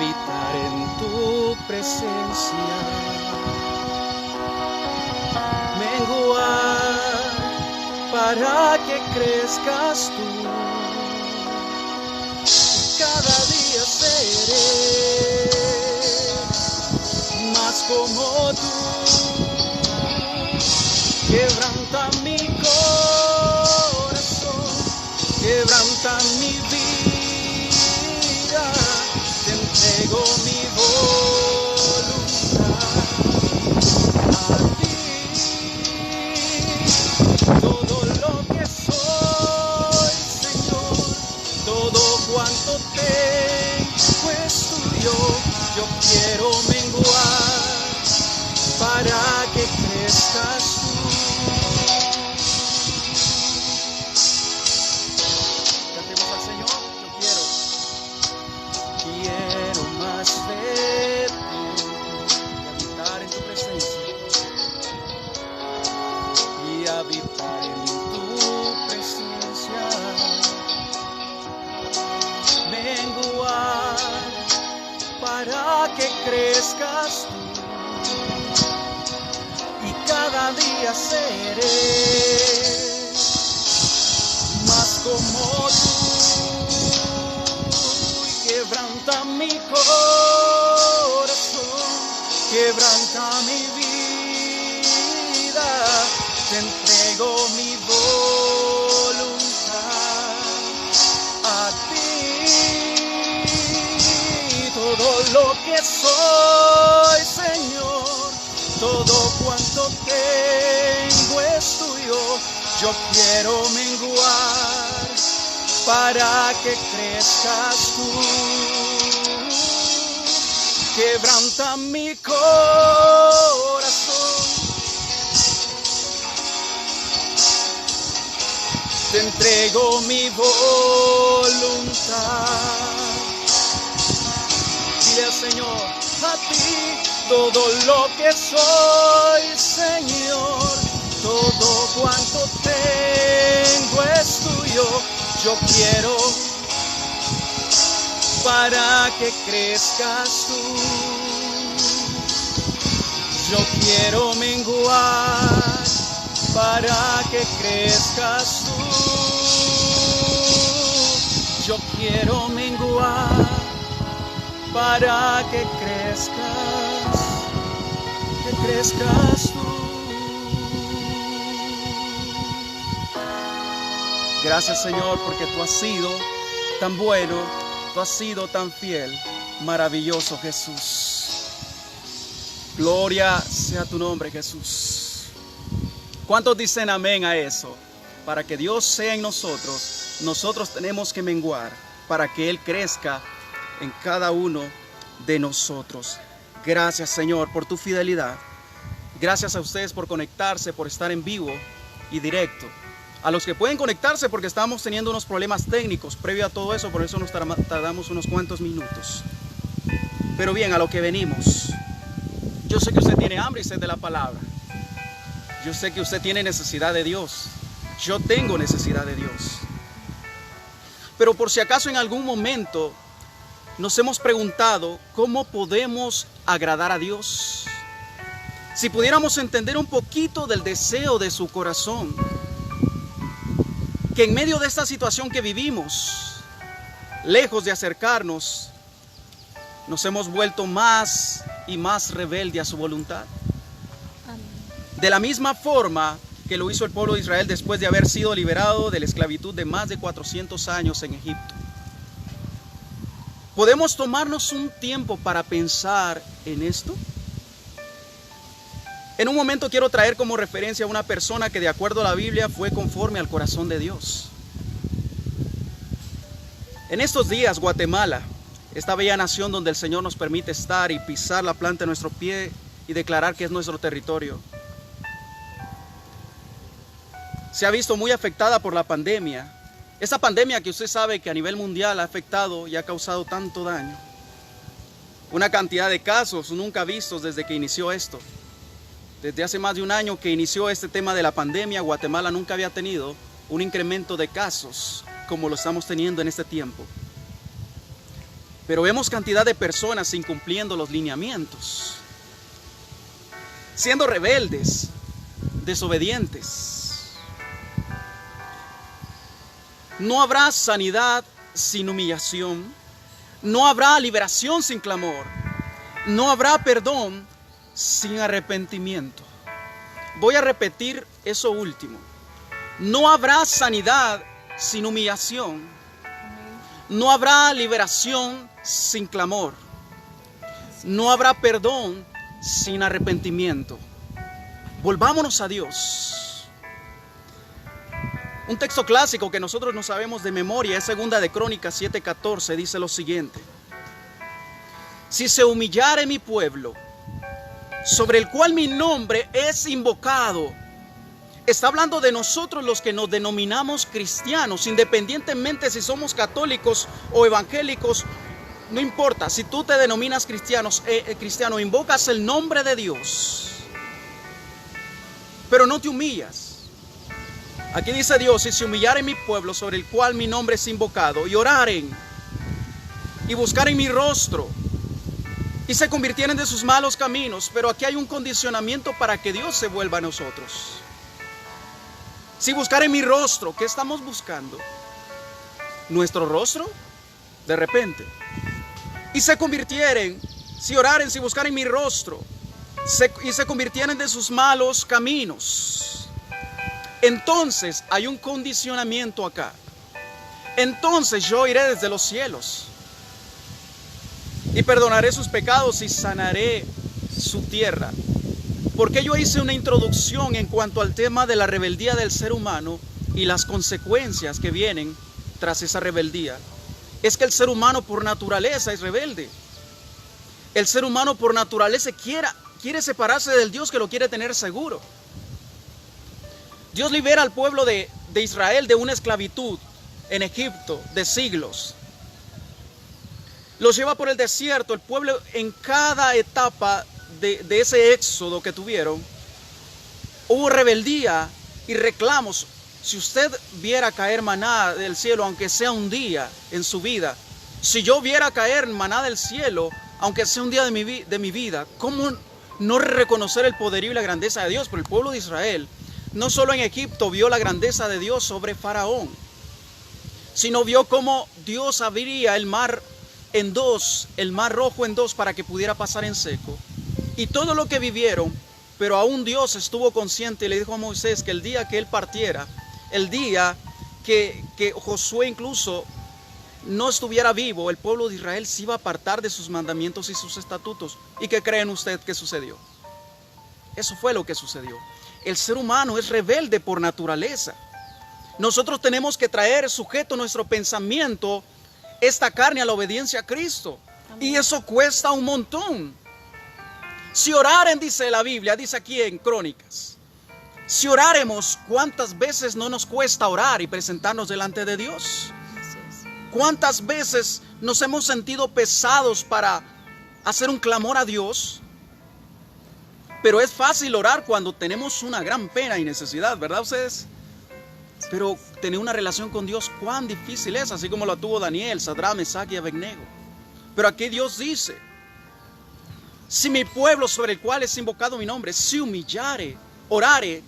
habitar en tu presencia, menguar para que crezcas tú. Cada día seré más como tú. Quebranta mi corazón, quebranta mi vida, te entrego mi voluntad a ti. Todo lo que soy, Señor, todo cuanto tengo es tuyo. Yo quiero menguar para que crezcas tú. Cantemos al Señor. Yo quiero más de ti, habitar en tu presencia y habitar en tu presencia, menguar para que crezcas tú. Cada día seré más como tú. Quebranta mi corazón, quebranta mi vida, te entrego mi voluntad a ti. Todo lo que soy, Señor, todo cuanto tengo es tuyo. Yo quiero menguar para que crezcas tú. Quebranta mi corazón, te entrego mi voluntad. Dile al Señor, a ti todo lo que soy, Señor, todo cuanto tengo es tuyo. Yo quiero para que crezcas tú. Yo quiero menguar para que crezcas tú. Yo quiero menguar para que crezcas tú. Gracias, Señor, porque tú has sido tan bueno, tú has sido tan fiel, maravilloso Jesús. Gloria sea tu nombre, Jesús. ¿Cuántos dicen amén a eso? Para que Dios sea en nosotros, nosotros tenemos que menguar para que Él crezca en cada uno de nosotros. Gracias, Señor, por tu fidelidad. Gracias a ustedes por conectarse, por estar en vivo y directo. A los que pueden conectarse porque estamos teniendo unos problemas técnicos previo a todo eso, por eso nos tardamos unos cuantos minutos. Pero bien, a lo que venimos. Yo sé que usted tiene hambre y sed de la palabra. Yo sé que usted tiene necesidad de Dios. Yo tengo necesidad de Dios. Pero por si acaso en algún momento nos hemos preguntado cómo podemos agradar a Dios. Si pudiéramos entender un poquito del deseo de su corazón, que en medio de esta situación que vivimos, lejos de acercarnos, nos hemos vuelto más y más rebelde a su voluntad. De la misma forma que lo hizo el pueblo de Israel después de haber sido liberado de la esclavitud de más de 400 años en Egipto. ¿Podemos tomarnos un tiempo para pensar en esto? En un momento quiero traer como referencia a una persona que de acuerdo a la Biblia fue conforme al corazón de Dios. En estos días, Guatemala, esta bella nación donde el Señor nos permite estar y pisar la planta de nuestro pie y declarar que es nuestro territorio, se ha visto muy afectada por la pandemia. Esa pandemia que usted sabe que a nivel mundial ha afectado y ha causado tanto daño. Una cantidad de casos nunca vistos desde que inició esto. Desde hace más de un año que inició este tema de la pandemia, Guatemala nunca había tenido un incremento de casos como lo estamos teniendo en este tiempo. Pero vemos cantidad de personas incumpliendo los lineamientos, siendo rebeldes, desobedientes. No habrá sanidad sin humillación. No habrá liberación sin clamor. No habrá perdón sin arrepentimiento. Voy a repetir eso último. No habrá sanidad sin humillación. No habrá liberación sin clamor. No habrá perdón sin arrepentimiento. Volvámonos a Dios. Un texto clásico que nosotros no sabemos de memoria es 2 de Crónicas 7:14. Dice lo siguiente: si se humillare mi pueblo, sobre el cual mi nombre es invocado. Está hablando de nosotros los que nos denominamos cristianos, independientemente si somos católicos o evangélicos, no importa. Si tú te denominas cristiano, invocas el nombre de Dios, pero no te humillas. Aquí dice Dios: si se humillare mi pueblo, sobre el cual mi nombre es invocado, y oraren y buscaren mi rostro, y se convirtieren de sus malos caminos. Pero aquí hay un condicionamiento para que Dios se vuelva a nosotros. Si buscaren mi rostro, ¿qué estamos buscando? ¿Nuestro rostro? De repente. Y se convirtieren, si oraren, si buscaren mi rostro, y se convirtieren de sus malos caminos. Entonces hay un condicionamiento acá. Entonces yo iré desde los cielos y perdonaré sus pecados y sanaré su tierra. Porque yo hice una introducción en cuanto al tema de la rebeldía del ser humano y las consecuencias que vienen tras esa rebeldía. Es que el ser humano por naturaleza es rebelde. El ser humano por naturaleza quiere separarse del Dios que lo quiere tener seguro. Dios libera al pueblo de Israel de una esclavitud en Egipto de siglos. Los lleva por el desierto. El pueblo en cada etapa de ese éxodo que tuvieron, hubo rebeldía y reclamos. Si usted viera caer maná del cielo, aunque sea un día en su vida, si yo viera caer maná del cielo, aunque sea un día de mi vida, ¿cómo no reconocer el poderío y la grandeza de Dios? Pero el pueblo de Israel, no solo en Egipto vio la grandeza de Dios sobre Faraón, sino vio cómo Dios abriría el mar en dos, el mar rojo en dos, para que pudiera pasar en seco. Y todo lo que vivieron, pero aún Dios estuvo consciente y le dijo a Moisés que el día que él partiera, el día que Josué incluso no estuviera vivo, el pueblo de Israel se iba a apartar de sus mandamientos y sus estatutos. ¿Y qué creen ustedes que sucedió? Eso fue lo que sucedió. El ser humano es rebelde por naturaleza. Nosotros tenemos que traer sujeto nuestro pensamiento, esta carne, a la obediencia a Cristo. Y eso cuesta un montón. Si oraren, dice la Biblia, dice aquí en Crónicas, si oráremos, ¿cuántas veces no nos cuesta orar y presentarnos delante de Dios? ¿Cuántas veces nos hemos sentido pesados para hacer un clamor a Dios? Pero es fácil orar cuando tenemos una gran pena y necesidad, ¿verdad ustedes? Pero tener una relación con Dios, cuán difícil es, así como lo tuvo Daniel, Sadrach, Mesach y Abednego. Pero aquí Dios dice: si mi pueblo, sobre el cual es invocado mi nombre, se humillare, orare,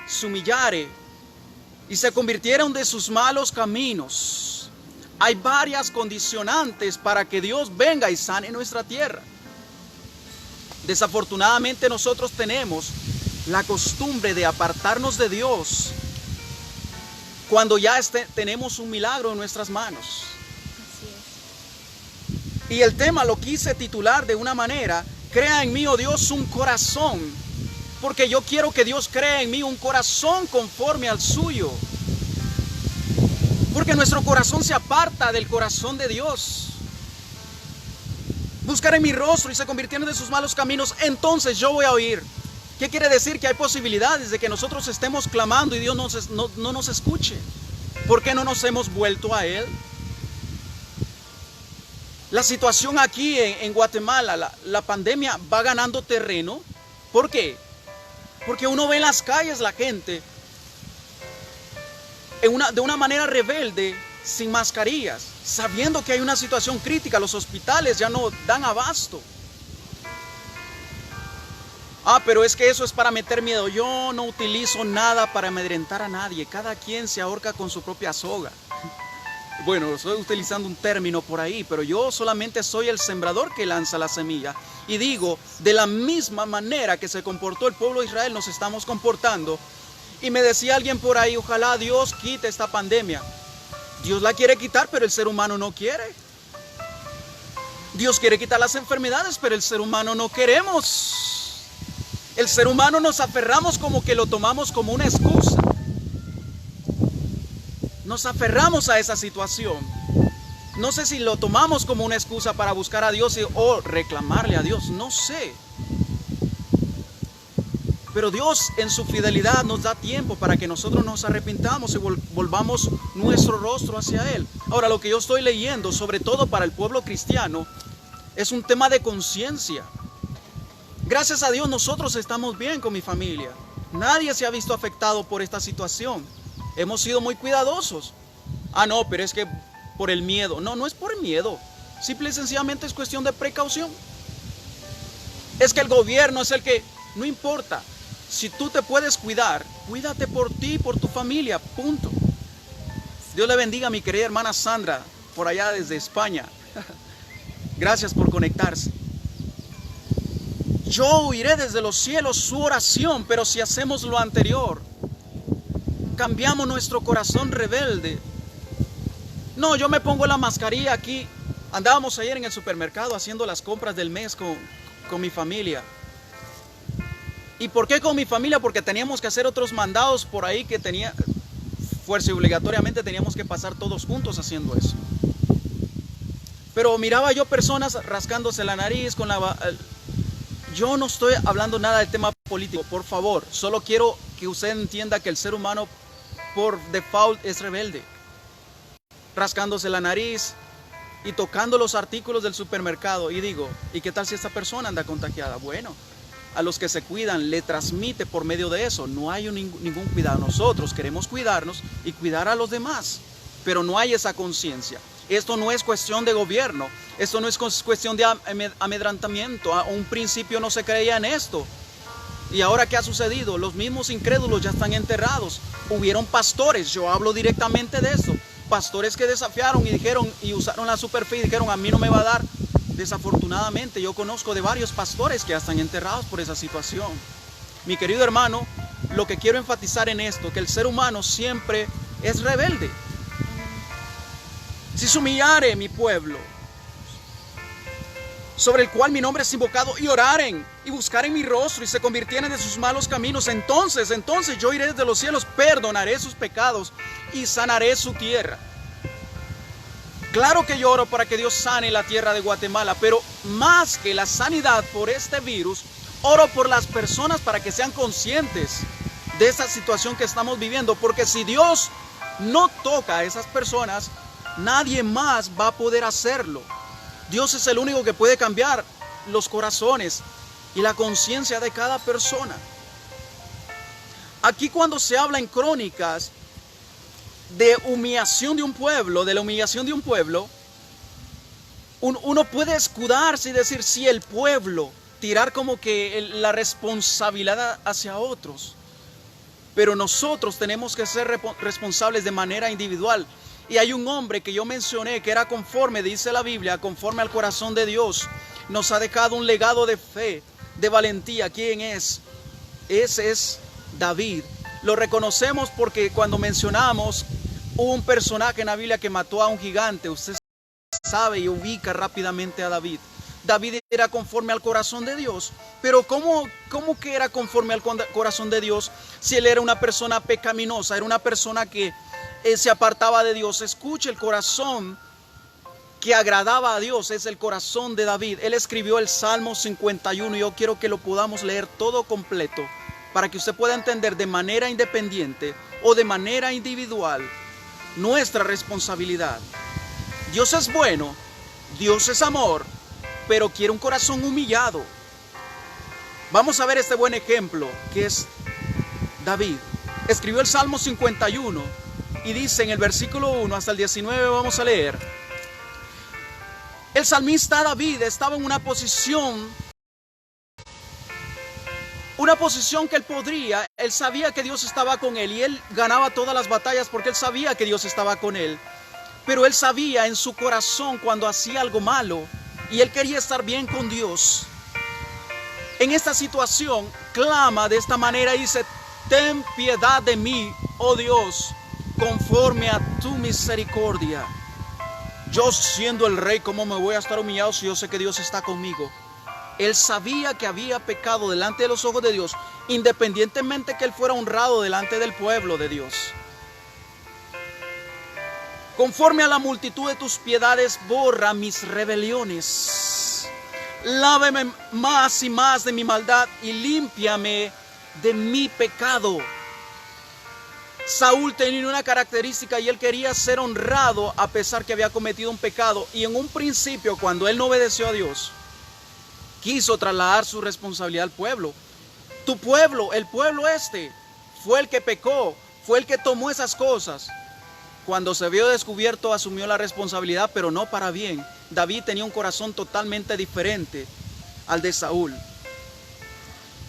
se humillare y se convirtieron de sus malos caminos. Hay varias condicionantes para que Dios venga y sane nuestra tierra. Desafortunadamente nosotros tenemos la costumbre de apartarnos de Dios cuando ya tenemos un milagro en nuestras manos. Así es. Y el tema lo quise titular de una manera: crea en mí, oh Dios, un corazón. Porque yo quiero que Dios crea en mí un corazón conforme al suyo. Porque nuestro corazón se aparta del corazón de Dios. Buscaré mi rostro y se convirtieron de sus malos caminos, entonces yo voy a oír. ¿Qué quiere decir? Que hay posibilidades de que nosotros estemos clamando y Dios no nos escuche. ¿Por qué no nos hemos vuelto a Él? La situación aquí en Guatemala, la pandemia va ganando terreno. ¿Por qué? Porque uno ve en las calles la gente de una manera rebelde, sin mascarillas, sabiendo que hay una situación crítica, los hospitales ya no dan abasto. Pero es que eso es para meter miedo. Yo no utilizo nada para amedrentar a nadie. Cada quien se ahorca con su propia soga. Bueno, estoy utilizando un término por ahí, pero yo solamente soy el sembrador que lanza la semilla. Y digo, de la misma manera que se comportó el pueblo de Israel, nos estamos comportando. Y me decía alguien por ahí, ojalá Dios quite esta pandemia. Dios la quiere quitar, pero el ser humano no quiere. Dios quiere quitar las enfermedades, pero el ser humano no queremos. El ser humano nos aferramos como que lo tomamos como una excusa. Nos aferramos a esa situación. No sé si lo tomamos como una excusa para buscar a Dios o reclamarle a Dios. No sé. Pero Dios en su fidelidad nos da tiempo para que nosotros nos arrepintamos y volvamos nuestro rostro hacia Él. Ahora, lo que yo estoy leyendo, sobre todo para el pueblo cristiano, es un tema de conciencia. Gracias a Dios nosotros estamos bien con mi familia. Nadie se ha visto afectado por esta situación. Hemos sido muy cuidadosos. No, pero es que por el miedo. No, no es por miedo. Simple y sencillamente es cuestión de precaución. Es que el gobierno es el que... No importa. Si tú te puedes cuidar, cuídate por ti, por tu familia, punto. Dios le bendiga a mi querida hermana Sandra, por allá desde España. Gracias por conectarse. Yo oiré desde los cielos su oración, pero si hacemos lo anterior, cambiamos nuestro corazón rebelde. No, yo me pongo la mascarilla aquí. Andábamos ayer en el supermercado haciendo las compras del mes con mi familia. ¿Y por qué con mi familia? Porque teníamos que hacer otros mandados por ahí que tenía fuerza y obligatoriamente teníamos que pasar todos juntos haciendo eso. Pero miraba yo personas rascándose la nariz con la... Yo no estoy hablando nada del tema político, por favor. Solo quiero que usted entienda que el ser humano por default es rebelde. Rascándose la nariz y tocando los artículos del supermercado. Y digo, ¿y qué tal si esta persona anda contagiada? Bueno, a los que se cuidan le transmite por medio de eso. No hay ningún cuidado. Nosotros queremos cuidarnos y cuidar a los demás, pero no hay esa conciencia. Esto no es cuestión de gobierno. Esto no es cuestión de amedrantamiento. A un principio no se creía en esto. ¿Y ahora qué ha sucedido? Los mismos incrédulos ya están enterrados. Hubieron pastores, yo hablo directamente de eso. Pastores que desafiaron y dijeron y usaron la superfe y dijeron, a mí no me va a dar. Desafortunadamente yo conozco de varios pastores que ya están enterrados por esa situación. Mi querido hermano, lo que quiero enfatizar en esto, que el ser humano siempre es rebelde. Si se humillare mi pueblo, sobre el cual mi nombre es invocado, y oraren, y buscaren mi rostro, y se convirtieren de sus malos caminos, entonces yo iré desde los cielos, perdonaré sus pecados, y sanaré su tierra. Claro que yo oro para que Dios sane la tierra de Guatemala, pero más que la sanidad por este virus, oro por las personas para que sean conscientes de esta situación que estamos viviendo, porque si Dios no toca a esas personas, nadie más va a poder hacerlo. Dios es el único que puede cambiar los corazones y la conciencia de cada persona. Aquí cuando se habla en Crónicas de humillación de un pueblo, uno puede escudarse y decir, sí, el pueblo, tirar como que la responsabilidad hacia otros. Pero nosotros tenemos que ser responsables de manera individual. Y hay un hombre que yo mencioné que era conforme, dice la Biblia, conforme al corazón de Dios. Nos ha dejado un legado de fe, de valentía. ¿Quién es? Ese es David. Lo reconocemos porque cuando mencionamos un personaje en la Biblia que mató a un gigante, usted sabe y ubica rápidamente a David. David era conforme al corazón de Dios. Pero ¿cómo que era conforme al corazón de Dios si él era una persona pecaminosa? Era una persona que se apartaba de Dios. Escuche, el corazón que agradaba a Dios es el corazón de David. Él escribió el Salmo 51 y yo quiero que lo podamos leer todo completo para que usted pueda entender de manera independiente o de manera individual nuestra responsabilidad. Dios es bueno, Dios es amor, pero quiere un corazón humillado. Vamos a ver este buen ejemplo que es David. Escribió el Salmo 51 Y dice en el versículo 1 hasta el 19, vamos a leer. El salmista David estaba en una posición que él sabía que Dios estaba con él y él ganaba todas las batallas porque él sabía que Dios estaba con él. Pero él sabía en su corazón cuando hacía algo malo y él quería estar bien con Dios. En esta situación clama de esta manera y dice: ten piedad de mí, oh Dios, conforme a tu misericordia. Yo siendo el rey, ¿cómo me voy a estar humillado si yo sé que Dios está conmigo? Él sabía que había pecado delante de los ojos de Dios, independientemente que él fuera honrado delante del pueblo de Dios. Conforme a la multitud de tus piedades, borra mis rebeliones. Lávame más y más de mi maldad y límpiame de mi pecado. Saúl tenía una característica y él quería ser honrado a pesar que había cometido un pecado. Y en un principio, cuando él no obedeció a Dios, quiso trasladar su responsabilidad al pueblo. Tu pueblo, el pueblo fue el que pecó, fue el que tomó esas cosas. Cuando se vio descubierto, asumió la responsabilidad, pero no para bien. David tenía un corazón totalmente diferente al de Saúl.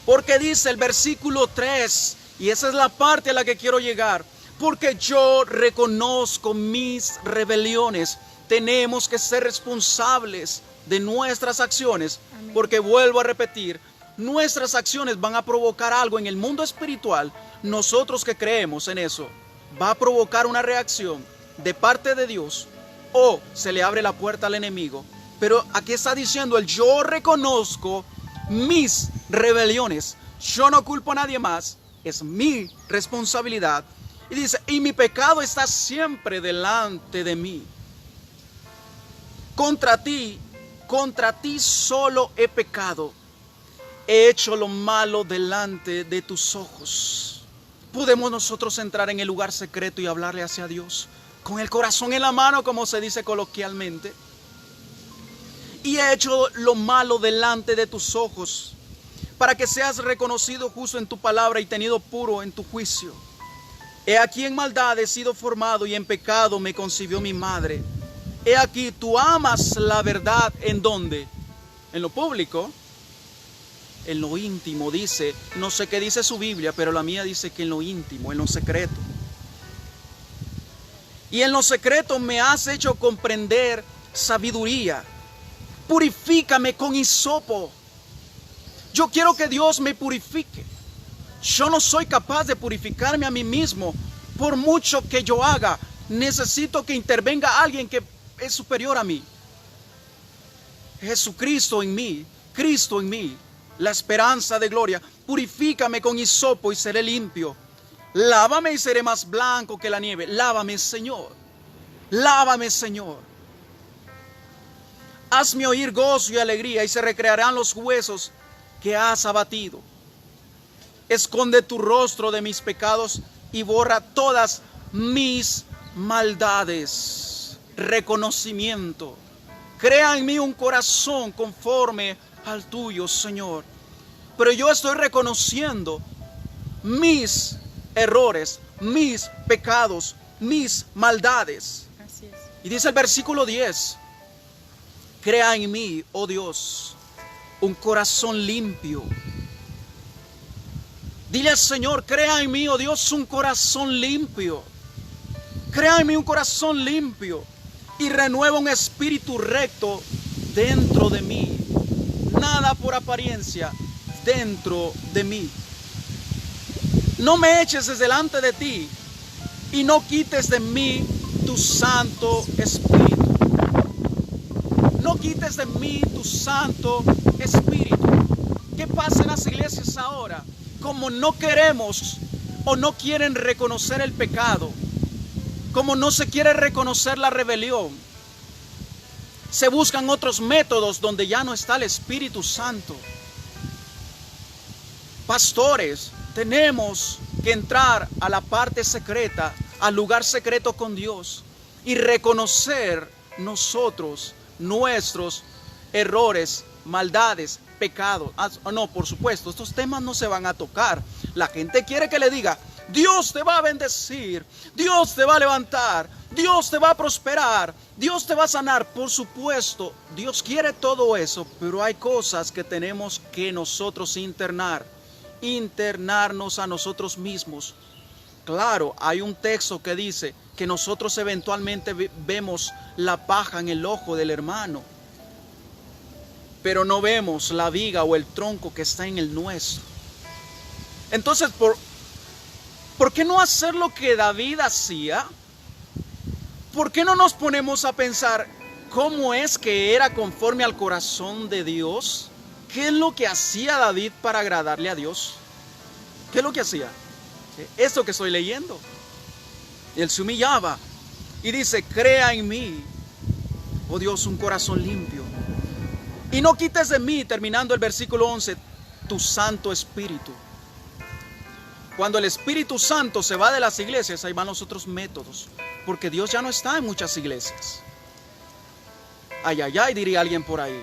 Porque dice el versículo 3, y esa es la parte a la que quiero llegar: porque yo reconozco mis rebeliones. Tenemos que ser responsables de nuestras acciones. Amén. Porque vuelvo a repetir, nuestras acciones van a provocar algo en el mundo espiritual. Nosotros que creemos en eso, va a provocar una reacción de parte de Dios o se le abre la puerta al enemigo. Pero aquí está diciendo el: yo reconozco mis rebeliones. Yo no culpo a nadie más, es mi responsabilidad. Y dice: y mi pecado está siempre delante de mí. Contra ti solo he pecado. He hecho lo malo delante de tus ojos. ¿Podemos nosotros entrar en el lugar secreto y hablarle hacia Dios con el corazón en la mano, como se dice coloquialmente? Y he hecho lo malo delante de tus ojos, para que seas reconocido justo en tu palabra y tenido puro en tu juicio. He aquí en maldad he sido formado y en pecado me concibió mi madre. He aquí, tú amas la verdad. ¿En dónde? En lo público. En lo íntimo, dice. No sé qué dice su Biblia, pero la mía dice que en lo íntimo, en lo secreto. Y en lo secreto me has hecho comprender sabiduría. Purifícame con hisopo. Yo quiero que Dios me purifique. Yo no soy capaz de purificarme a mí mismo. Por mucho que yo haga, necesito que intervenga alguien que es superior a mí. Jesucristo en mí, Cristo en mí, la esperanza de gloria. Purifícame con hisopo y seré limpio. Lávame y seré más blanco que la nieve. Lávame, Señor. Lávame, Señor. Hazme oír gozo y alegría y se recrearán los huesos que has abatido. Esconde tu rostro de mis pecados y borra todas mis maldades. Reconocimiento. Crea en mí un corazón conforme al tuyo, Señor. Pero yo estoy reconociendo mis errores, mis pecados, mis maldades. Así es. Y dice el versículo 10: crea en mí, oh Dios, un corazón limpio. Dile al Señor: crea en mí, oh Dios, un corazón limpio. Crea en mí un corazón limpio y renueva un espíritu recto dentro de mí. Nada por apariencia dentro de mí. No me eches desde delante de ti y no quites de mí tu Santo Espíritu. No quites de mí tu Santo Espíritu. ¿Qué pasa en las iglesias ahora? Como no queremos o no quieren reconocer el pecado, como no se quiere reconocer la rebelión, se buscan otros métodos donde ya no está el Espíritu Santo. Pastores, tenemos que entrar a la parte secreta, al lugar secreto con Dios y reconocer nosotros nuestros errores, maldades, pecados. No, por supuesto, estos temas no se van a tocar. La gente quiere que le diga: Dios te va a bendecir, Dios te va a levantar, Dios te va a prosperar, Dios te va a sanar. Por supuesto, Dios quiere todo eso, pero hay cosas que tenemos que nosotros internarnos a nosotros mismos. Claro, hay un texto que dice que nosotros eventualmente vemos la paja en el ojo del hermano, pero no vemos la viga o el tronco que está en el nuestro. Entonces, ¿por qué no hacer lo que David hacía? ¿Por qué no nos ponemos a pensar cómo es que era conforme al corazón de Dios? ¿Qué es lo que hacía David para agradarle a Dios? ¿Qué es lo que hacía? Esto que estoy leyendo. Él se humillaba y dice: crea en mí, oh Dios, un corazón limpio. Y no quites de mí, terminando el versículo 11, tu Santo Espíritu. Cuando el Espíritu Santo se va de las iglesias, ahí van los otros métodos. Porque Dios ya no está en muchas iglesias. Ay, ay, ay, diría alguien por ahí.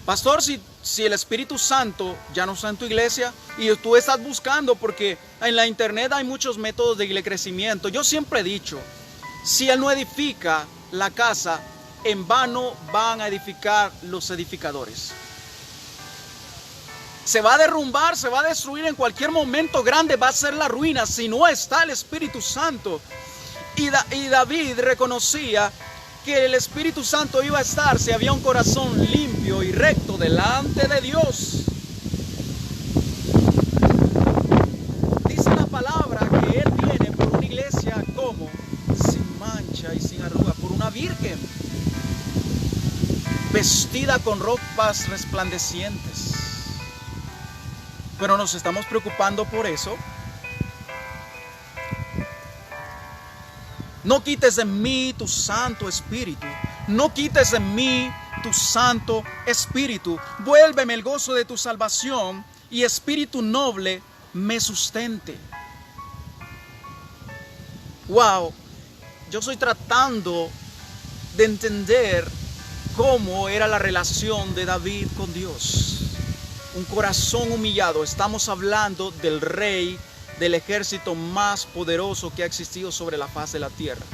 Pastor, si el Espíritu Santo ya no está en tu iglesia y tú estás buscando, porque en la internet hay muchos métodos de crecimiento. Yo siempre he dicho, si Él no edifica la casa, en vano van a edificar los edificadores. Se va a derrumbar, se va a destruir en cualquier momento grande, va a ser la ruina si no está el Espíritu Santo. Y David reconocía que el Espíritu Santo iba a estar si había un corazón limpio y recto delante de Dios. Dice la palabra que Él viene por una iglesia como sin mancha y sin arruga, por una virgen vestida con ropas resplandecientes. Pero nos estamos preocupando por eso. No quites de mí tu Santo Espíritu. No quites de mí tu Santo Espíritu. Vuélveme el gozo de tu salvación y espíritu noble me sustente. Wow, yo estoy tratando de entender cómo era la relación de David con Dios. Un corazón humillado. Estamos hablando del rey, del ejército más poderoso que ha existido sobre la faz de la tierra.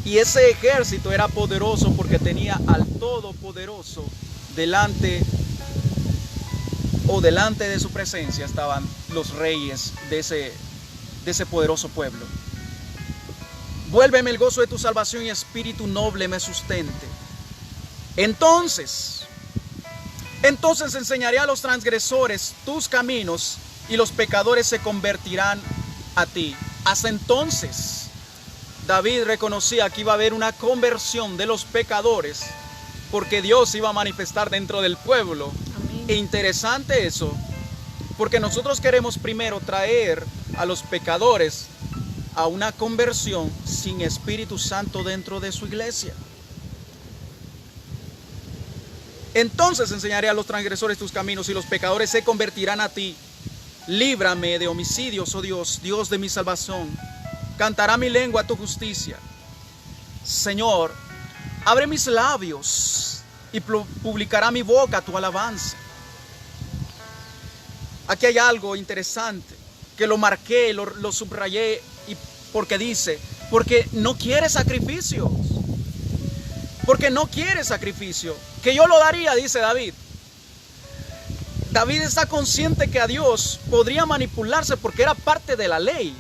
Y ese ejército era poderoso porque tenía al Todopoderoso delante de su presencia. Estaban los reyes de ese poderoso pueblo. Vuélveme el gozo de tu salvación y espíritu noble me sustente. Entonces enseñaré a los transgresores tus caminos y los pecadores se convertirán a ti. Hasta entonces, David reconocía que iba a haber una conversión de los pecadores porque Dios iba a manifestar dentro del pueblo. Amén. E interesante eso, porque nosotros queremos primero traer a los pecadores a una conversión sin Espíritu Santo dentro de su iglesia. Entonces enseñaré a los transgresores tus caminos y los pecadores se convertirán a ti. Líbrame de homicidios, oh Dios, Dios de mi salvación. Cantará mi lengua tu justicia. Señor, abre mis labios y publicará mi boca tu alabanza. Aquí hay algo interesante que lo marqué, lo subrayé, y porque dice, porque no quiere sacrificios. Porque no quiere sacrificio. Que yo lo daría, dice David. David está consciente que a Dios podría manipularse porque era parte de la ley.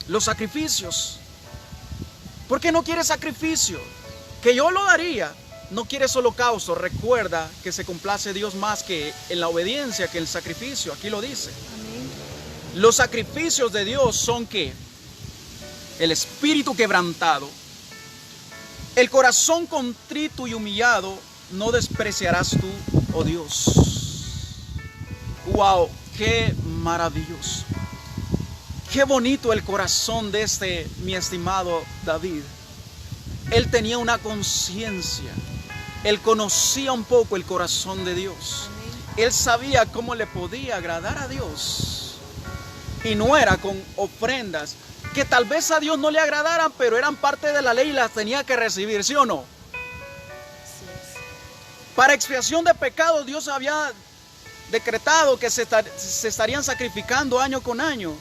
Los sacrificios. ¿Por qué no quiere sacrificio? Que yo lo daría. No quieres holocausto. Recuerda que se complace Dios más que en la obediencia que en el sacrificio. Aquí lo dice. Amén. Los sacrificios de Dios son ¿qué? El espíritu quebrantado. El corazón contrito y humillado no despreciarás tú, oh Dios. Wow, qué maravilloso. Qué bonito el corazón de mi estimado David. Él tenía una conciencia. Él conocía un poco el corazón de Dios. Él sabía cómo le podía agradar a Dios. Y no era con ofrendas que tal vez a Dios no le agradaran, pero eran parte de la ley y las tenía que recibir, ¿sí o no? Sí. Para expiación de pecados Dios había decretado que se estarían sacrificando año con año.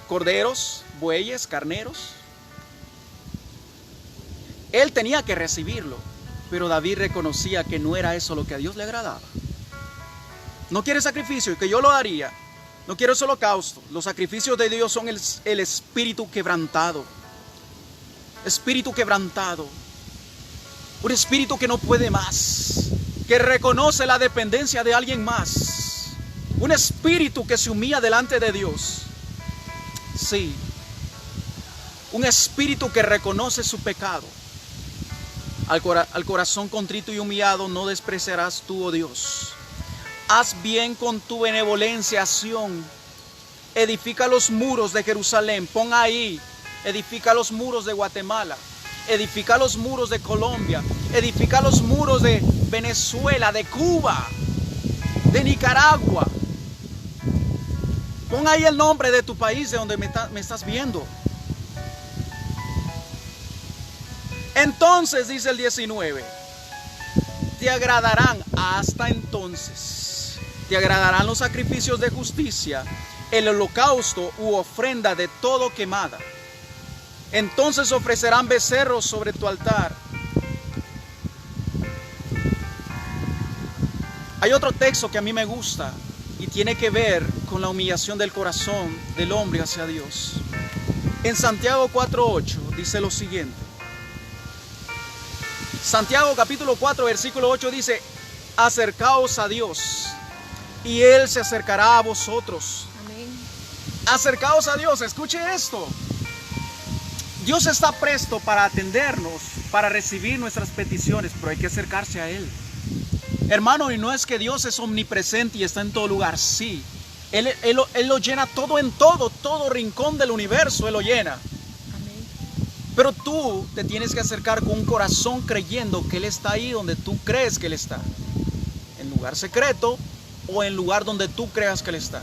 Corderos, bueyes, carneros. Él tenía que recibirlo, pero David reconocía que no era eso lo que a Dios le agradaba. No quiere sacrificio, que yo lo haría. No quiero ese holocausto. Los sacrificios de Dios son el espíritu quebrantado. Espíritu quebrantado. Un espíritu que no puede más, que reconoce la dependencia de alguien más. Un espíritu que se humilla delante de Dios. Sí. Un espíritu que reconoce su pecado. Al corazón contrito y humillado no despreciarás tú, oh Dios. Haz bien con tu benevolencia, Sión. Edifica los muros de Jerusalén. Pon ahí. Edifica los muros de Guatemala. Edifica los muros de Colombia. Edifica los muros de Venezuela, de Cuba, de Nicaragua. Pon ahí el nombre de tu país, de donde me estás viendo. Entonces, dice el 19, te agradarán hasta entonces. Te agradarán los sacrificios de justicia, el holocausto u ofrenda de todo quemada. Entonces ofrecerán becerros sobre tu altar. Hay otro texto que a mí me gusta y tiene que ver con la humillación del corazón del hombre hacia Dios. En Santiago 4:8 dice lo siguiente. Santiago capítulo 4 versículo 8 dice: acercaos a Dios y Él se acercará a vosotros. Amén. Acercaos a Dios, escuche esto. Dios está presto para atendernos, para recibir nuestras peticiones, pero hay que acercarse a Él. Hermano, y no es que Dios es omnipresente y está en todo lugar, sí. Él lo llena todo en todo rincón del universo, Él lo llena. Amén. Pero tú te tienes que acercar con un corazón creyendo que Él está ahí donde tú crees que Él está. En lugar secreto o en lugar donde tú creas que Él está.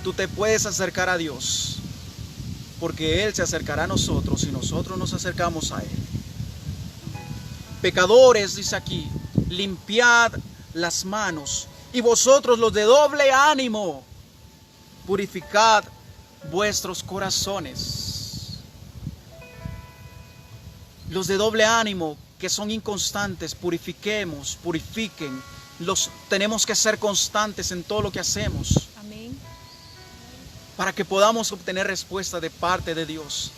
Tú te puedes acercar a Dios, porque Él se acercará a nosotros y nosotros nos acercamos a Él. Pecadores, dice aquí, limpiad las manos, y vosotros los de doble ánimo, purificad vuestros corazones. Los de doble ánimo, que son inconstantes, purifiquen. Tenemos que ser constantes en todo lo que hacemos. Amén. Para que podamos obtener respuesta de parte de Dios.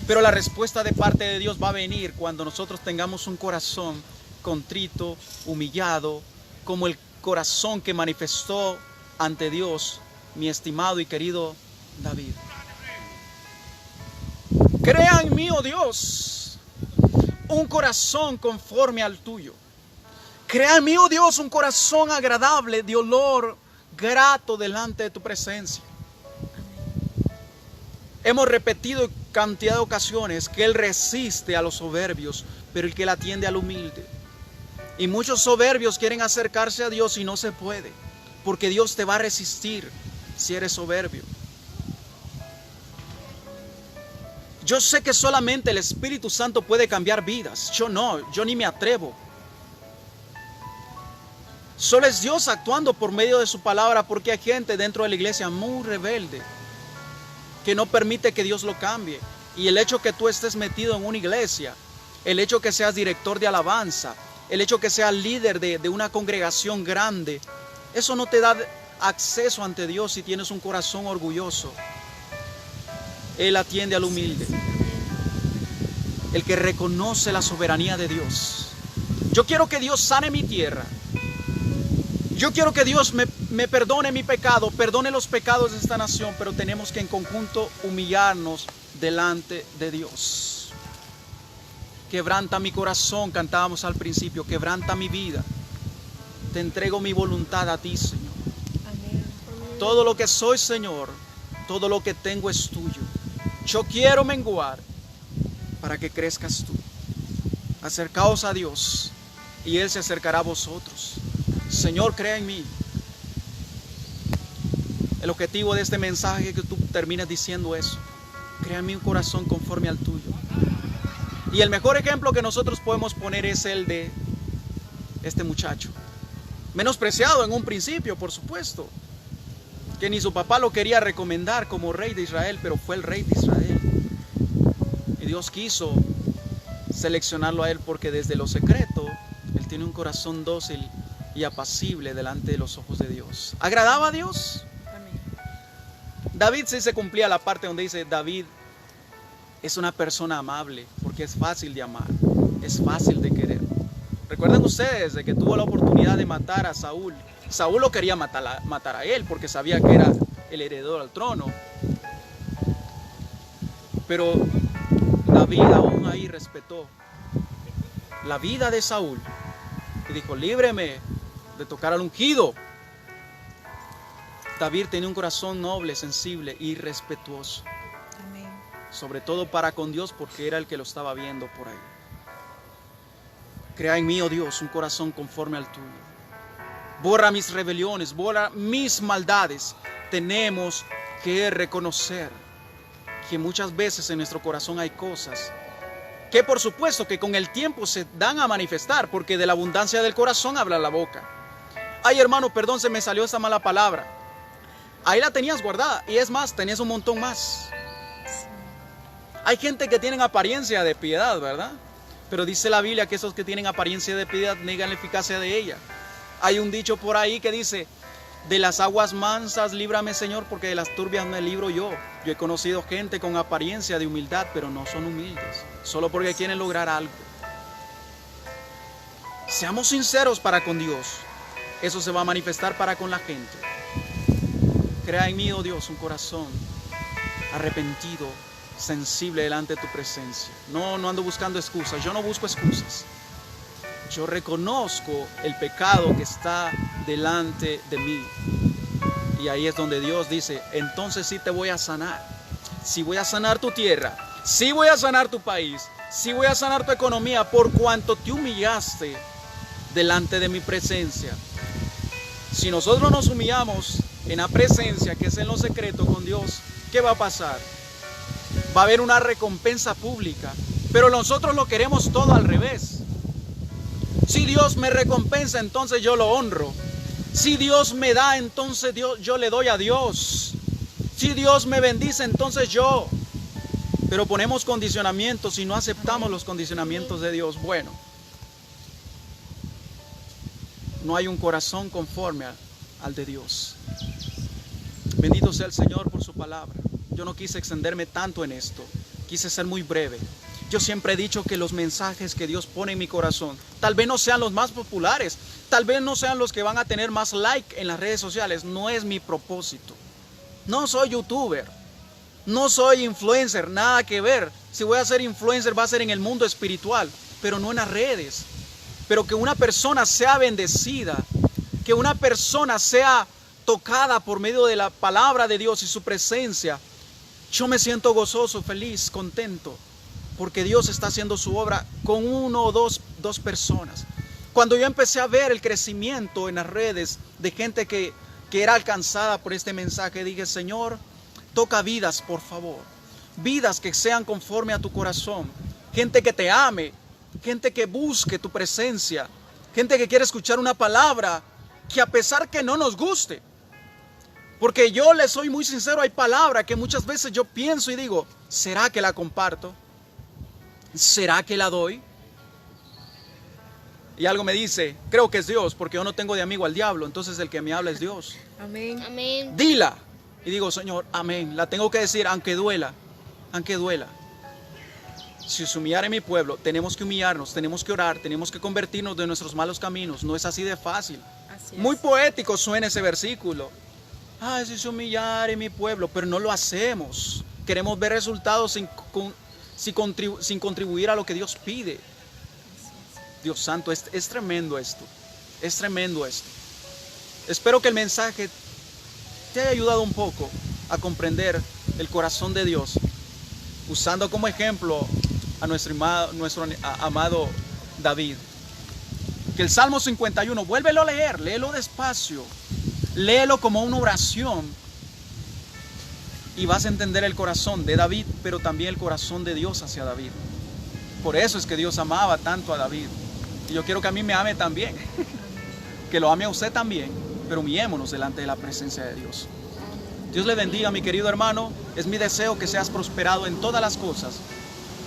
Pero la respuesta de parte de Dios va a venir cuando nosotros tengamos un corazón contrito, humillado, como el corazón que manifestó ante Dios mi estimado y querido David. Crea en mí, oh Dios, un corazón conforme al tuyo. Crea en mí, oh Dios, un corazón agradable, de olor grato delante de tu presencia. Hemos repetido cantidad de ocasiones que Él resiste a los soberbios, pero el que Él atiende al humilde. Y muchos soberbios quieren acercarse a Dios y no se puede, porque Dios te va a resistir si eres soberbio. Yo sé que solamente el Espíritu Santo puede cambiar vidas. Yo ni me atrevo. Solo es Dios actuando por medio de su palabra, porque hay gente dentro de la iglesia muy rebelde que no permite que Dios lo cambie. Y el hecho que tú estés metido en una iglesia, el hecho que seas director de alabanza, el hecho que seas líder de una congregación grande, eso no te da acceso ante Dios si tienes un corazón orgulloso. Él atiende al humilde, el que reconoce la soberanía de Dios. Yo quiero que Dios sane mi tierra. Yo quiero que Dios me perdone mi pecado, perdone los pecados de esta nación, pero tenemos que en conjunto humillarnos delante de Dios. Quebranta mi corazón, cantábamos al principio, quebranta mi vida. Te entrego mi voluntad a ti, Señor. Amén. Todo lo que soy, Señor, todo lo que tengo es tuyo. Yo quiero menguar para que crezcas tú. Acercaos a Dios y Él se acercará a vosotros. Señor, crea en mí. El objetivo de este mensaje es que tú termines diciendo eso. Crea en mí un corazón conforme al tuyo. Y el mejor ejemplo que nosotros podemos poner es el de este muchacho. menospreciado en un principio, por supuesto, que ni su papá lo quería recomendar como rey de Israel, pero fue el rey de Israel. Y Dios quiso seleccionarlo a él porque desde lo secreto él tiene un corazón dócil y apacible delante de los ojos de Dios. ¿Agradaba a Dios? Amén. David sí se cumplía la parte donde dice: David es una persona amable, porque es fácil de amar, es fácil de querer. Recuerden ustedes de que tuvo la oportunidad de matar a Saúl. Saúl lo quería matar a él porque sabía que era el heredero al trono. Pero David aún ahí respetó la vida de Saúl y dijo: líbreme de tocar al ungido. David tenía un corazón noble, sensible y respetuoso. Amén. Sobre todo para con Dios, porque era el que lo estaba viendo por ahí. Crea en mí, oh Dios, un corazón conforme al tuyo. Borra mis rebeliones, borra mis maldades. Tenemos que reconocer que muchas veces en nuestro corazón hay cosas que por supuesto que con el tiempo se dan a manifestar, porque de la abundancia del corazón habla la boca. Ay, hermano, perdón, se me salió esa mala palabra. Ahí la tenías guardada, y es más, tenías un montón más. Hay gente que tienen apariencia de piedad, ¿verdad? Pero dice la Biblia que esos que tienen apariencia de piedad niegan la eficacia de ella. Hay un dicho por ahí que dice: de las aguas mansas líbrame, Señor, porque de las turbias me libro yo. Yo he conocido gente con apariencia de humildad, pero no son humildes, solo porque quieren lograr algo. Seamos sinceros para con Dios. Eso se va a manifestar para con la gente. Crea en mí, oh Dios, un corazón arrepentido, sensible delante de tu presencia. No ando buscando excusas. Yo no busco excusas. Yo reconozco el pecado que está delante de mí. Y ahí es donde Dios dice: entonces sí te voy a sanar. Sí voy a sanar tu tierra. Sí voy a sanar tu país. Sí voy a sanar tu economía, por cuanto te humillaste delante de mi presencia. Si nosotros nos humillamos en la presencia, que es en lo secreto con Dios, ¿qué va a pasar? Va a haber una recompensa pública. Pero nosotros lo queremos todo al revés. Si Dios me recompensa, entonces yo lo honro. Si Dios me da, entonces yo le doy a Dios. Si Dios me bendice, entonces yo. Pero ponemos condicionamientos y no aceptamos los condicionamientos de Dios. Bueno, no hay un corazón conforme al de Dios. Bendito sea el Señor por su palabra. Yo no quise extenderme tanto en esto. Quise ser muy breve. Yo siempre he dicho que los mensajes que Dios pone en mi corazón tal vez no sean los más populares, tal vez no sean los que van a tener más like en las redes sociales. No es mi propósito. No soy youtuber, no soy influencer, nada que ver. Si voy a ser influencer va a ser en el mundo espiritual, pero no en las redes. Pero que una persona sea bendecida, que una persona sea tocada por medio de la palabra de Dios y su presencia. Yo me siento gozoso, feliz, contento, porque Dios está haciendo su obra con uno o dos personas. Cuando yo empecé a ver el crecimiento en las redes de gente que era alcanzada por este mensaje, dije: Señor, toca vidas, por favor. Vidas que sean conforme a tu corazón. Gente que te ame, gente que busque tu presencia, gente que quiere escuchar una palabra que a pesar que no nos guste. Porque yo le soy muy sincero, hay palabras que muchas veces yo pienso y digo: ¿será que la comparto? ¿Será que la doy? Y algo me dice: creo que es Dios, porque yo no tengo de amigo al diablo, entonces el que me habla es Dios. Amén. Amén. Dila. Y digo: Señor, amén. La tengo que decir, aunque duela, aunque duela. Si se humillare mi pueblo, tenemos que humillarnos, tenemos que orar, tenemos que convertirnos de nuestros malos caminos. No es así de fácil. Así es. Muy poético suena ese versículo. Ay, si se humillare mi pueblo, pero no lo hacemos. Queremos ver resultados sin contribuir a lo que Dios pide. Dios santo, es tremendo esto. Es tremendo esto. Espero que el mensaje te haya ayudado un poco a comprender el corazón de Dios, usando como ejemplo a nuestro amado David. Que el Salmo 51, vuélvelo a leer, léelo despacio, léelo como una oración y vas a entender el corazón de David, pero también el corazón de Dios hacia David. Por eso es que Dios amaba tanto a David. Y yo quiero que a mí me ame también. que lo ame a usted también, pero humillémonos delante de la presencia de Dios. Dios le bendiga, mi querido hermano. Es mi deseo que seas prosperado en todas las cosas,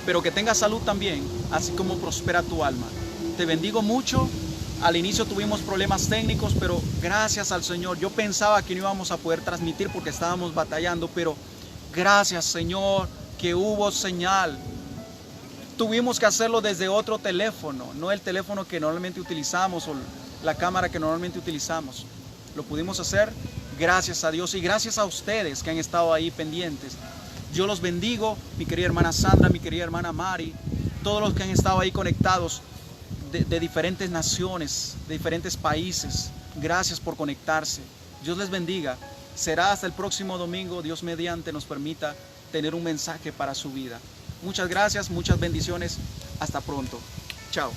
pero que tengas salud también, así como prospera tu alma. Te bendigo mucho. Al inicio tuvimos problemas técnicos, pero gracias al Señor. Yo pensaba que no íbamos a poder transmitir porque estábamos batallando, pero gracias, Señor, que hubo señal. Tuvimos que hacerlo desde otro teléfono, no el teléfono que normalmente utilizamos o la cámara que normalmente utilizamos. Lo pudimos hacer gracias a Dios y gracias a ustedes que han estado ahí pendientes. Yo los bendigo, mi querida hermana Sandra, mi querida hermana Mari, todos los que han estado ahí conectados de diferentes naciones, de diferentes países. Gracias por conectarse. Dios les bendiga. Será hasta el próximo domingo, Dios mediante nos permita tener un mensaje para su vida. Muchas gracias, muchas bendiciones. Hasta pronto. Chao.